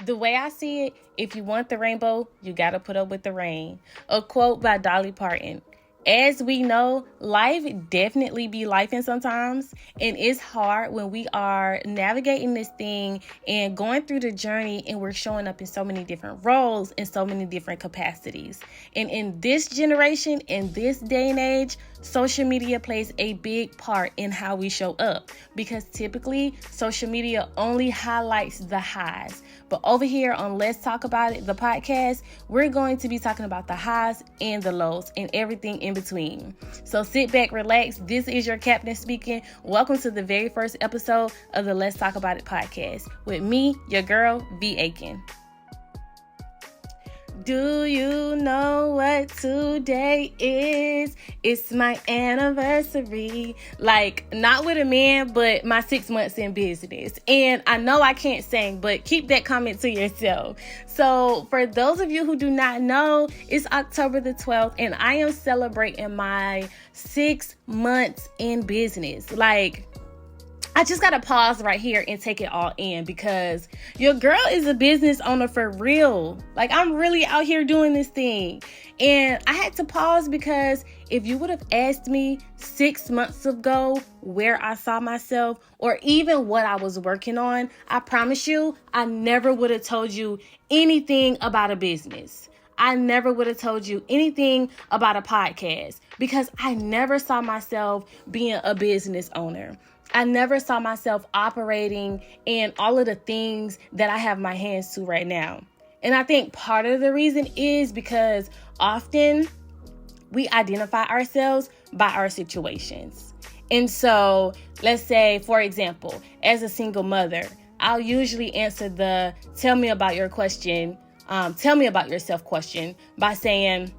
The way I see it, if you want the rainbow, you got to put up with the rain. A quote by Dolly Parton. As we know, life definitely be lifing sometimes, and it's hard when we are navigating this thing and going through the journey, and we're showing up in so many different roles in so many different capacities. And in this generation, in this day and age, social media plays a big part in how we show up, because typically social media only highlights the highs. But over here on Let's Talk About It, the podcast, we're going to be talking about the highs and the lows and everything in between. So sit back, relax. This is your captain speaking. Welcome to the very first episode of the Let's Talk About It podcast with me, your girl, V. Aiken. Do you know what today is? It's my anniversary. Like, not with a man, but my 6 months in business. And I know I can't sing, but keep that comment to yourself. So for those of you who do not know, it's October the 12th, and I am celebrating my 6 months in business. Like, I just got to pause right here and take it all in, because your girl is a business owner for real. Like, I'm really out here doing this thing. And I had to pause because if you would have asked me 6 months ago where I saw myself or even what I was working on, I promise you, I never would have told you anything about a business. I never would have told you anything about a podcast, because I never saw myself being a business owner. I never saw myself operating in all of the things that I have my hands to right now. And I think part of the reason is because often we identify ourselves by our situations. And so let's say, for example, as a single mother, I'll usually answer the tell me about your question, tell me about yourself question by saying,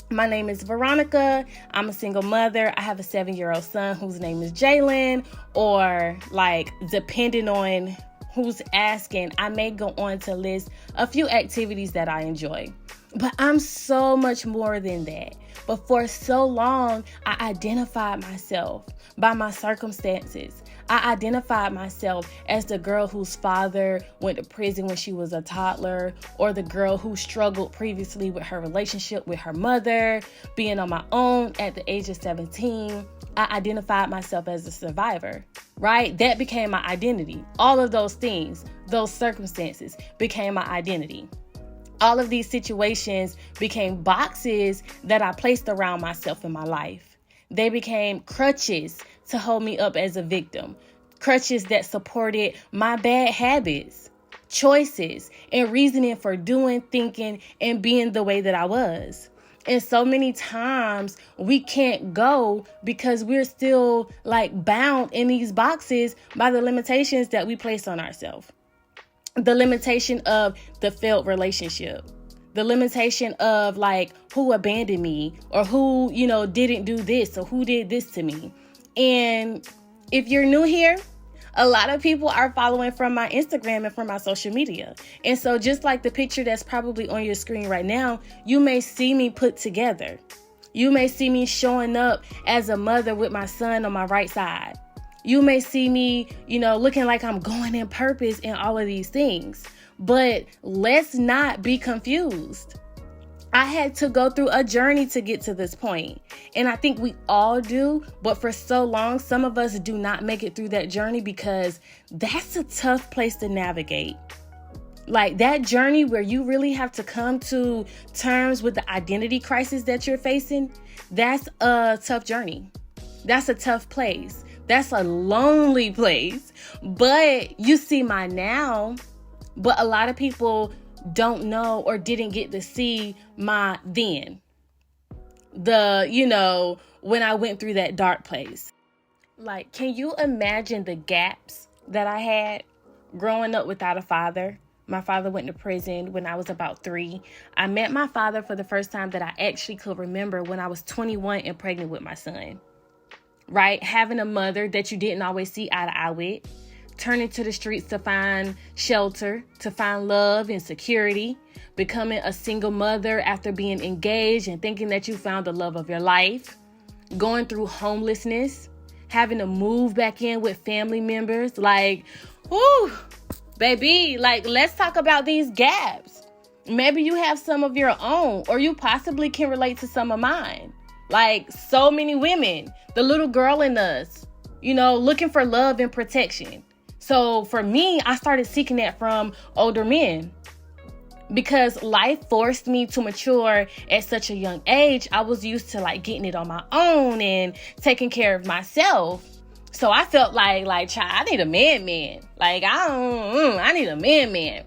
my name is Veronica. I'm a single mother. I have a 7-year-old son whose name is Jalen. Or, like, depending on who's asking, I may go on to list a few activities that I enjoy. But I'm so much more than that. But for so long, I identified myself by my circumstances. I identified myself as the girl whose father went to prison when she was a toddler, or the girl who struggled previously with her relationship with her mother, being on my own at the age of 17. I identified myself as a survivor, right? That became my identity. All of those things, those circumstances became my identity. All of these situations became boxes that I placed around myself in my life. They became crutches to hold me up as a victim. Crutches that supported my bad habits, choices, and reasoning for doing, thinking, and being the way that I was. And so many times we can't go because we're still like bound in these boxes by the limitations that we place on ourselves. The limitation of the failed relationship. The limitation of like who abandoned me, or who, didn't do this, or who did this to me. And if you're new here, a lot of people are following from my Instagram and from my social media. And so just like the picture that's probably on your screen right now, you may see me put together. You may see me showing up as a mother with my son on my right side. You may see me, looking like I'm going in purpose in all of these things. But let's not be confused. I had to go through a journey to get to this point. And I think we all do. But for so long, some of us do not make it through that journey, because that's a tough place to navigate. Like that journey where you really have to come to terms with the identity crisis that you're facing. That's a tough journey. That's a tough place. That's a lonely place. But you see my now. But a lot of people don't know or didn't get to see my then. When I went through that dark place. Like, can you imagine the gaps that I had growing up without a father? My father went to prison when I was about 3. I met my father for the first time that I actually could remember when I was 21 and pregnant with my son. Right? Having a mother that you didn't always see eye to eye with. Turning to the streets to find shelter, to find love and security. Becoming a single mother after being engaged and thinking that you found the love of your life. Going through homelessness. Having to move back in with family members. Like, whoo! Baby, like, let's talk about these gaps. Maybe you have some of your own, or you possibly can relate to some of mine. Like, so many women, the little girl in us, looking for love and protection. So for me, I started seeking that from older men because life forced me to mature at such a young age. I was used to like getting it on my own and taking care of myself. So I felt like, child, I need a man. Like, I need a man.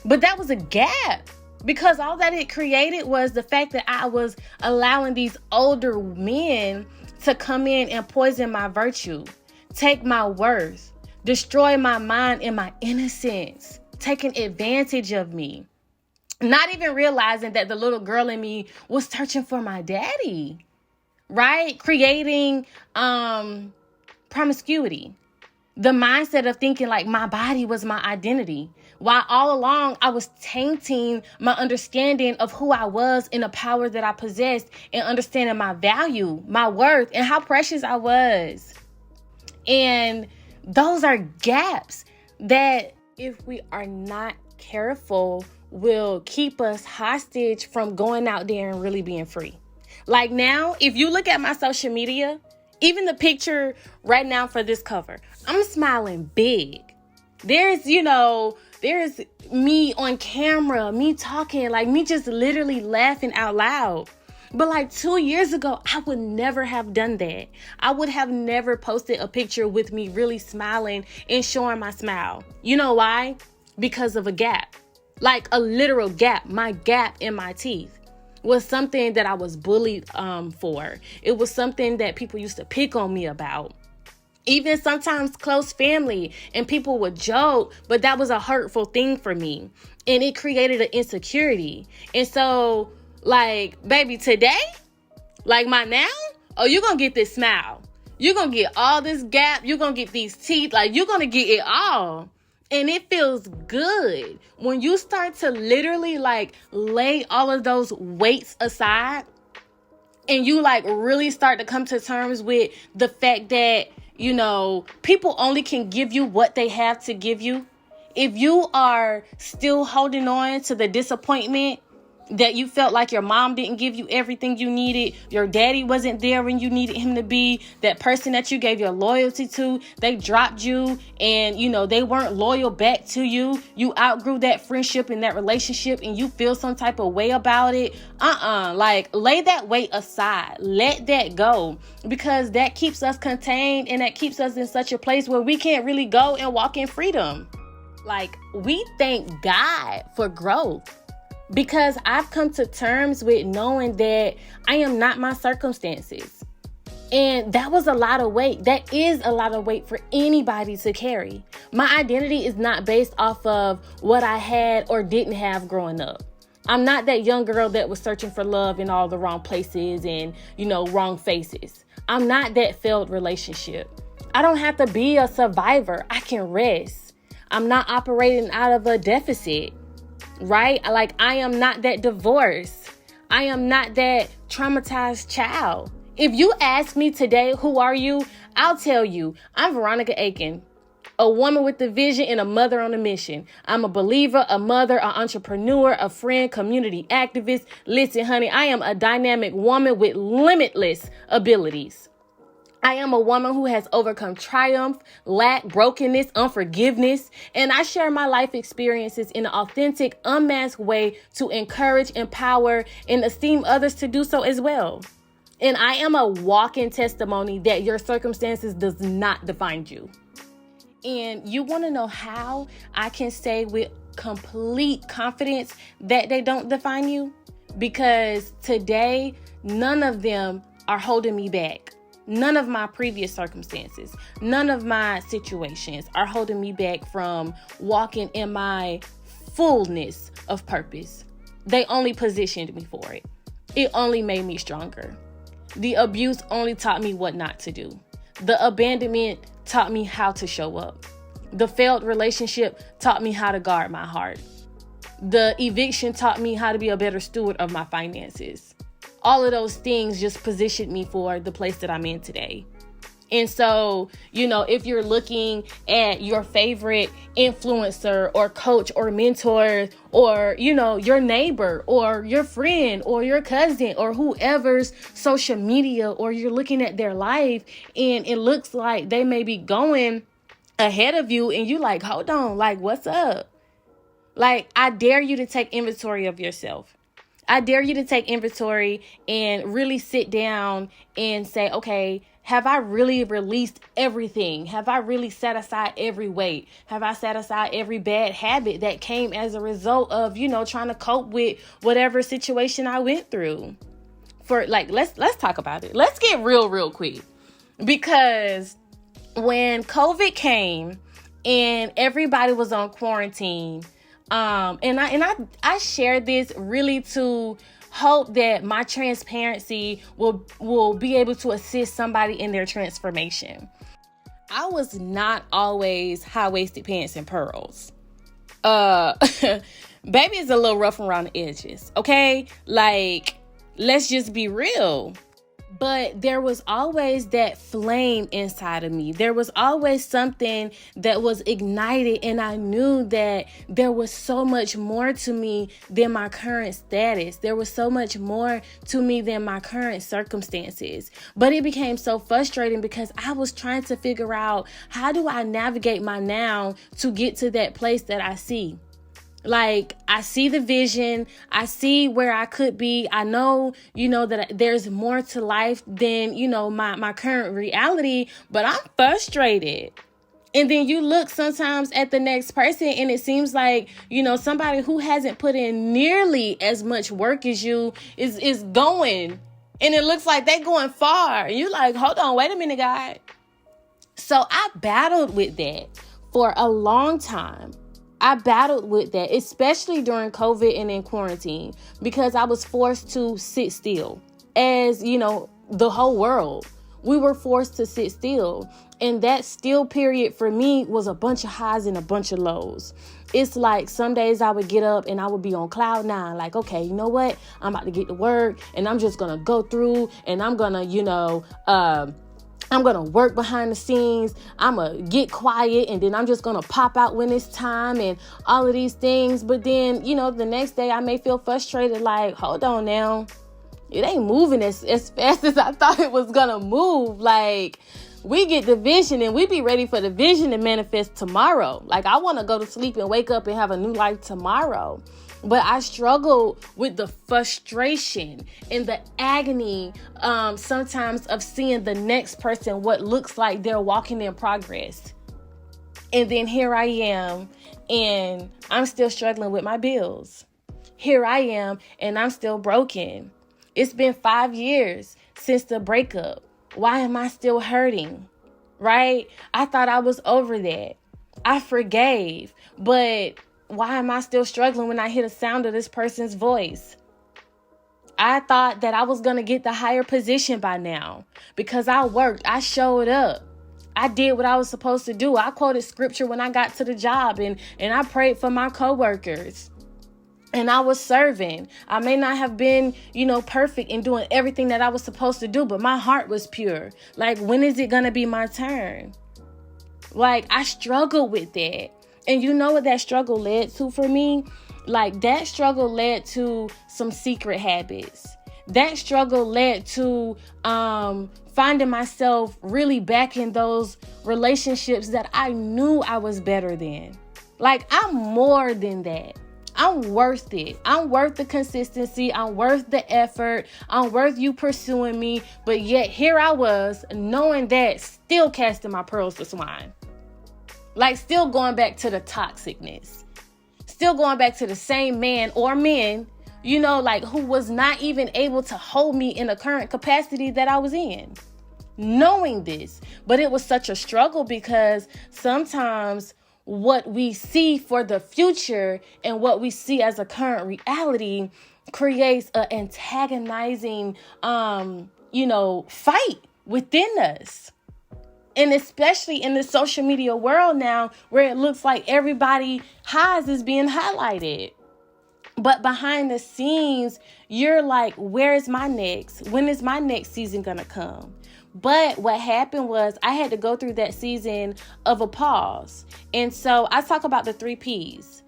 But that was a gap because all that it created was the fact that I was allowing these older men to come in and poison my virtue, take my worth, destroy my mind and my innocence, taking advantage of me. Not even realizing that the little girl in me was searching for my daddy, right? Creating promiscuity. The mindset of thinking like my body was my identity. While all along I was tainting my understanding of who I was and the power that I possessed and understanding my value, my worth, and how precious I was. And those are gaps that, if we are not careful, will keep us hostage from going out there and really being free. Like now, if you look at my social media, even the picture right now for this cover, I'm smiling big. There's me on camera, me talking, like me just literally laughing out loud. But like 2 years ago, I would never have done that. I would have never posted a picture with me really smiling and showing my smile. You know why? Because of a gap. Like a literal gap. My gap in my teeth was something that I was bullied for. It was something that people used to pick on me about. Even sometimes close family and people would joke, but that was a hurtful thing for me. And it created an insecurity. And so, like, baby, today, like my now, you're going to get this smile. You're going to get all this gap. You're going to get these teeth. Like, you're going to get it all. And it feels good when you start to literally like lay all of those weights aside and you like really start to come to terms with the fact that, people only can give you what they have to give you. If you are still holding on to the disappointment that you felt like your mom didn't give you everything you needed, your daddy wasn't there when you needed him to be, that person that you gave your loyalty to, they dropped you and, they weren't loyal back to you. You outgrew that friendship and that relationship and you feel some type of way about it. Like lay that weight aside. Let that go because that keeps us contained and that keeps us in such a place where we can't really go and walk in freedom. Like we thank God for growth. Because I've come to terms with knowing that I am not my circumstances. And that was a lot of weight. That is a lot of weight for anybody to carry. My identity is not based off of what I had or didn't have growing up. I'm not that young girl that was searching for love in all the wrong places and, wrong faces. I'm not that failed relationship. I don't have to be a survivor. I can rest. I'm not operating out of a deficit. Right? Like I am not that divorce. I am not that traumatized child. If you ask me today, who are you? I'll tell you, I'm Veronica Aiken, a woman with a vision and a mother on a mission. I'm a believer, a mother, an entrepreneur, a friend, community activist. Listen, honey, I am a dynamic woman with limitless abilities. I am a woman who has overcome triumph, lack, brokenness, unforgiveness, and I share my life experiences in an authentic, unmasked way to encourage, empower, and esteem others to do so as well. And I am a walking testimony that your circumstances does not define you. And you want to know how I can say with complete confidence that they don't define you? Because today, none of them are holding me back. None of my previous circumstances, none of my situations are holding me back from walking in my fullness of purpose. They only positioned me for it. It only made me stronger. The abuse only taught me what not to do. The abandonment taught me how to show up. The failed relationship taught me how to guard my heart. The eviction taught me how to be a better steward of my finances. All of those things just positioned me for the place that I'm in today. And so, if you're looking at your favorite influencer or coach or mentor or, your neighbor or your friend or your cousin or whoever's social media, or you're looking at their life and it looks like they may be going ahead of you and you like, hold on, like, what's up? Like, I dare you to take inventory of yourself. I dare you to take inventory and really sit down and say, okay, have I really released everything? Have I really set aside every weight? Have I set aside every bad habit that came as a result of, trying to cope with whatever situation I went through? Let's talk about it. Let's get real quick. Because when COVID came and everybody was on quarantine, and I shared this really to hope that my transparency will be able to assist somebody in their transformation. I was not always high-waisted pants and pearls. Baby is a little rough around the edges, okay? Like, let's just be real. But there was always that flame inside of me. There was always something that was ignited, and I knew that there was so much more to me than my current status. There was so much more to me than my current circumstances. But it became so frustrating because I was trying to figure out, how do I navigate my now to get to that place that I see? Like, I see the vision. I see where I could be. I know, that there's more to life than, my current reality, but I'm frustrated. And then you look sometimes at the next person and it seems like, somebody who hasn't put in nearly as much work as you is going. And it looks like they're going far. And you're like, hold on, wait a minute, God. So I battled with that for a long time. I battled with that, especially during COVID and in quarantine, because I was forced to sit still. As, the whole world, we were forced to sit still. And that still period for me was a bunch of highs and a bunch of lows. It's like some days I would get up and I would be on cloud nine. Like, okay, you know what? I'm about to get to work and I'm just going to go through and I'm going to, I'm going to work behind the scenes. I'm going to get quiet and then I'm just going to pop out when it's time and all of these things. But then, the next day I may feel frustrated, like, hold on now. It ain't moving as fast as I thought it was going to move. Like, we get the vision and we be ready for the vision to manifest tomorrow. Like, I want to go to sleep and wake up and have a new life tomorrow. But I struggle with the frustration and the agony sometimes of seeing the next person what looks like they're walking in progress. And then here I am and I'm still struggling with my bills. Here I am and I'm still broken. It's been 5 years since the breakup. Why am I still hurting? Right? I thought I was over that. I forgave, but why am I still struggling when I hear the sound of this person's voice? I thought that I was going to get the higher position by now because I worked. I showed up. I did what I was supposed to do. I quoted scripture when I got to the job and I prayed for my coworkers. And I was serving. I may not have been, perfect in doing everything that I was supposed to do, but my heart was pure. Like, when is it going to be my turn? Like, I struggle with that. And you know what that struggle led to for me? Like, that struggle led to some secret habits. That struggle led to finding myself really back in those relationships that I knew I was better than. Like, I'm more than that. I'm worth it. I'm worth the consistency. I'm worth the effort. I'm worth you pursuing me. But yet here I was, knowing that, still casting my pearls to swine. Like, still going back to the toxicness. Still going back to the same man or men, who was not even able to hold me in the current capacity that I was in. Knowing this. But it was such a struggle because sometimes what we see for the future and what we see as a current reality creates an antagonizing, fight within us. And especially in the social media world now, where it looks like everybody highs is being highlighted. But behind the scenes, you're like, where is my next? When is my next season going to come? But what happened was I had to go through that season of a pause. And so I talk about the 3 P's.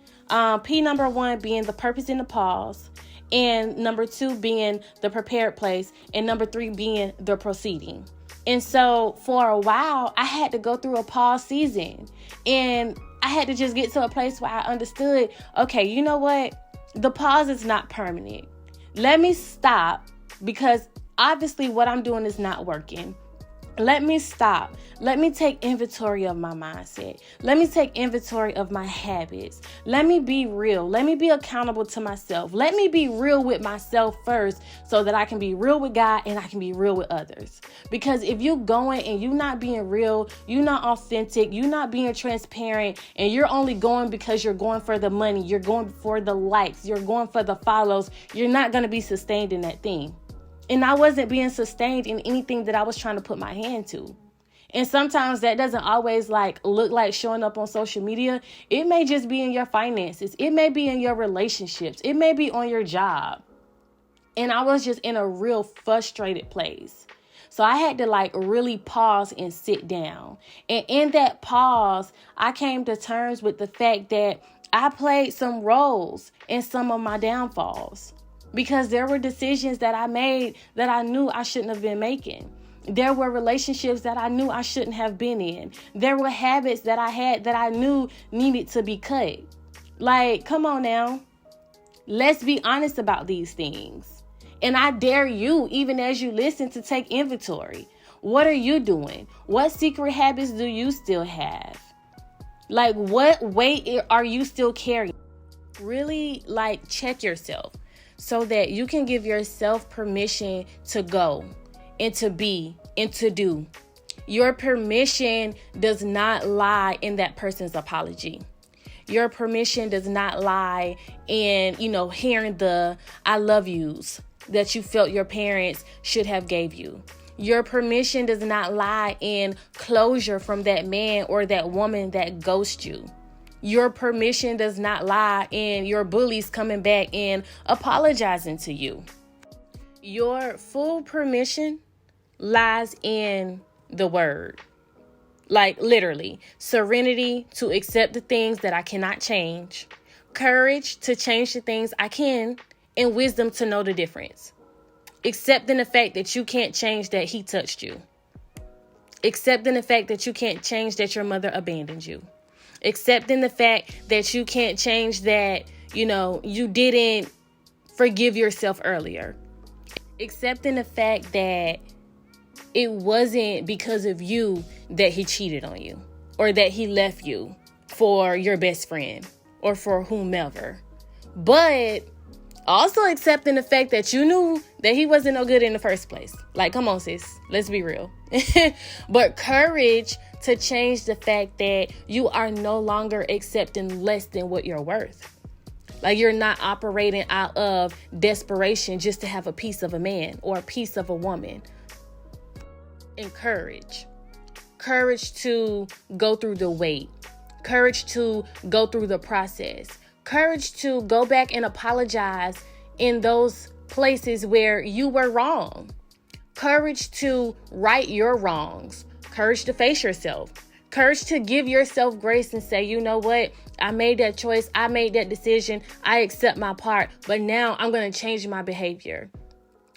P number 1 being the purpose in the pause. And number 2 being the prepared place. And number 3 being the proceeding. And so for a while, I had to go through a pause season. And I had to just get to a place where I understood, okay, you know what? The pause is not permanent. Let me stop, because obviously what I'm doing is not working. Let me stop. Let me take inventory of my mindset. Let me take inventory of my habits. Let me be real. Let me be accountable to myself. Let me be real with myself first so that I can be real with God and I can be real with others. Because if you're going and you're not being real, you're not authentic, you're not being transparent, and you're only going because you're going for the money, you're going for the likes, you're going for the follows, you're not going to be sustained in that thing. And I wasn't being sustained in anything that I was trying to put my hand to. And sometimes that doesn't always look like showing up on social media. It may just be in your finances. It may be in your relationships. It may be on your job. And I was just in a real frustrated place. So I had to really pause and sit down. And in that pause, I came to terms with the fact that I played some roles in some of my downfalls. Because there were decisions that I made that I knew I shouldn't have been making. There were relationships that I knew I shouldn't have been in. There were habits that I had that I knew needed to be cut. Come on now. Let's be honest about these things. And I dare you, even as you listen, to take inventory. What are you doing? What secret habits do you still have? What weight are you still carrying? Really, check yourself, so that you can give yourself permission to go and to be and to do. Your permission does not lie in that person's apology. Your permission does not lie in, hearing the I love yous that you felt your parents should have gave you. Your permission does not lie in closure from that man or that woman that ghosted you. Your permission does not lie in your bullies coming back and apologizing to you. Your full permission lies in the word. Literally, serenity to accept the things that I cannot change, courage to change the things I can, and wisdom to know the difference. Accepting the fact that you can't change that he touched you. Accepting the fact that you can't change that your mother abandoned you. Accepting the fact that you can't change that, you didn't forgive yourself earlier. Accepting the fact that it wasn't because of you that he cheated on you or that he left you for your best friend or for whomever. But also accepting the fact that you knew that he wasn't no good in the first place. Come on, sis. Let's be real. But courage to change the fact that you are no longer accepting less than what you're worth. You're not operating out of desperation just to have a piece of a man or a piece of a woman. And courage to go through the wait. Courage to go through the process. Courage to go back and apologize in those places where you were wrong. Courage to right your wrongs. Courage to face yourself. Courage to give yourself grace and say, you know what? I made that choice. I made that decision. I accept my part. But now I'm going to change my behavior.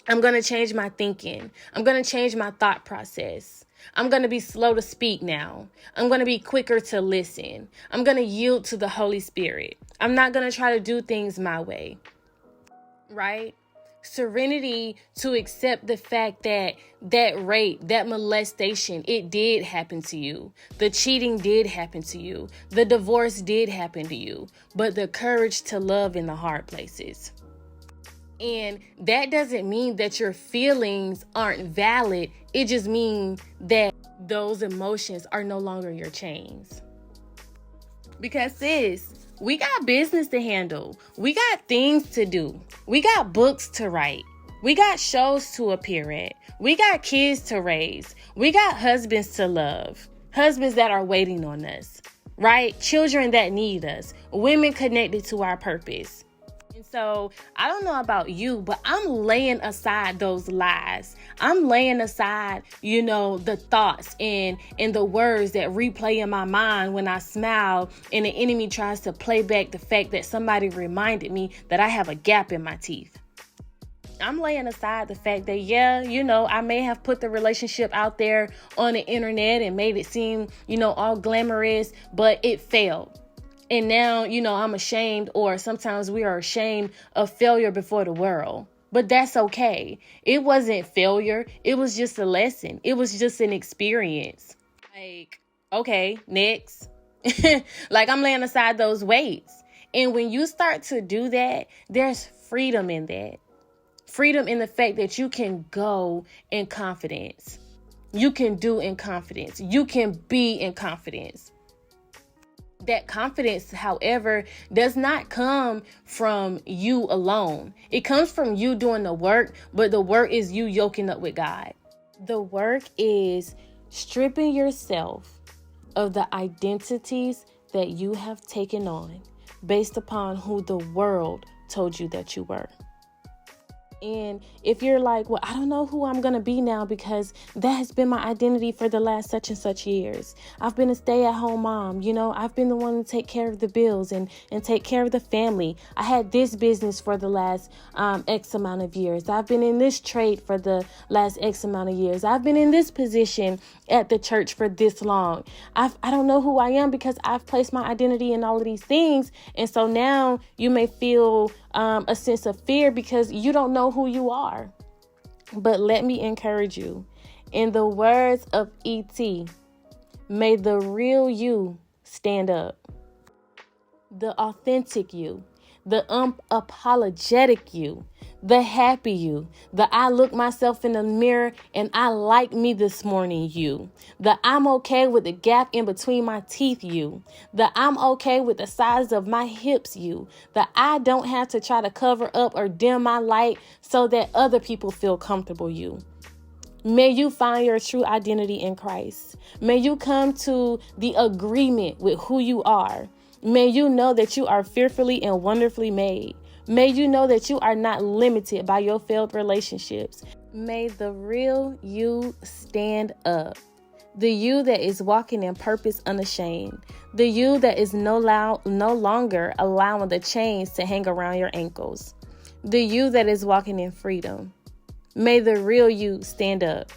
I'm going to change my thinking. I'm going to change my thought process. I'm going to be slow to speak now. I'm going to be quicker to listen. I'm going to yield to the Holy Spirit. I'm not going to try to do things my way. Right? Serenity to accept the fact that rape, that molestation, it did happen to you. The cheating did happen to you. The divorce did happen to you. But the courage to love in the hard places. And that doesn't mean that your feelings aren't valid. It just means that those emotions are no longer your chains. Because sis, we got business to handle. We got things to do. We got books to write. We got shows to appear at. We got kids to raise. We got husbands to love. Husbands that are waiting on us, right? Children that need us. Women connected to our purpose. So I don't know about you, but I'm laying aside those lies. I'm laying aside, the thoughts and the words that replay in my mind when I smile and the enemy tries to play back the fact that somebody reminded me that I have a gap in my teeth. I'm laying aside the fact that, I may have put the relationship out there on the internet and made it seem, all glamorous, but it failed. And now, I'm ashamed, or sometimes we are ashamed of failure before the world. But that's okay. It wasn't failure. It was just a lesson. It was just an experience. Like, okay, next. Like, I'm laying aside those weights. And when you start to do that, there's freedom in that. Freedom in the fact that you can go in confidence. You can do in confidence. You can be in confidence. That confidence, however, does not come from you alone. It comes from you doing the work, but the work is you yoking up with God. The work is stripping yourself of the identities that you have taken on based upon who the world told you that you were. And if you're like, well, I don't know who I'm going to be now because that has been my identity for the last such and such years. I've been a stay-at-home mom. I've been the one to take care of the bills and take care of the family. I had this business for the last X amount of years. I've been in this trade for the last X amount of years. I've been in this position at the church for this long. I don't know who I am because I've placed my identity in all of these things. And so now you may feel a sense of fear because you don't know who you are. But let me encourage you. In the words of E.T., may the real you stand up. The authentic you. The unapologetic you. The happy you. The I look myself in the mirror and I like me this morning you. The I'm okay with the gap in between my teeth you. The I'm okay with the size of my hips you. The I don't have to try to cover up or dim my light so that other people feel comfortable you. May you find your true identity in Christ. May you come to the agreement with who you are. May you know that you are fearfully and wonderfully made. May you know that you are not limited by your failed relationships. May the real you stand up. The you that is walking in purpose unashamed. The you that is no longer allowing the chains to hang around your ankles. The you that is walking in freedom. May the real you stand up.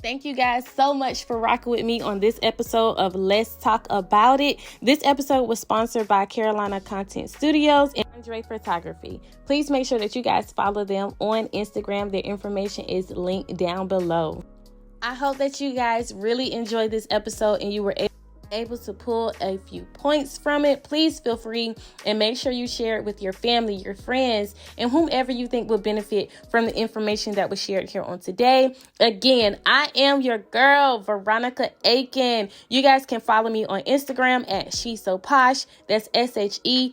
Thank you guys so much for rocking with me on this episode of Let's Talk About It. This episode was sponsored by Carolina Content Studios and Andre Photography. Please make sure that you guys follow them on Instagram. Their information is linked down below. I hope that you guys really enjoyed this episode and you were able to pull a few points from it. Please feel free and make sure you share it with your family, your friends, and whomever you think will benefit from the information that was shared here on today. Again, I am your girl, Veronica Aiken. You guys can follow me on Instagram at She's So Posh. That's SHESOPOSH.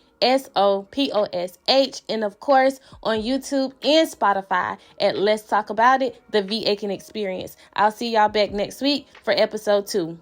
And of course, on YouTube and Spotify at Let's Talk About It, the V. Aiken Experience. I'll see y'all back next week for episode 2.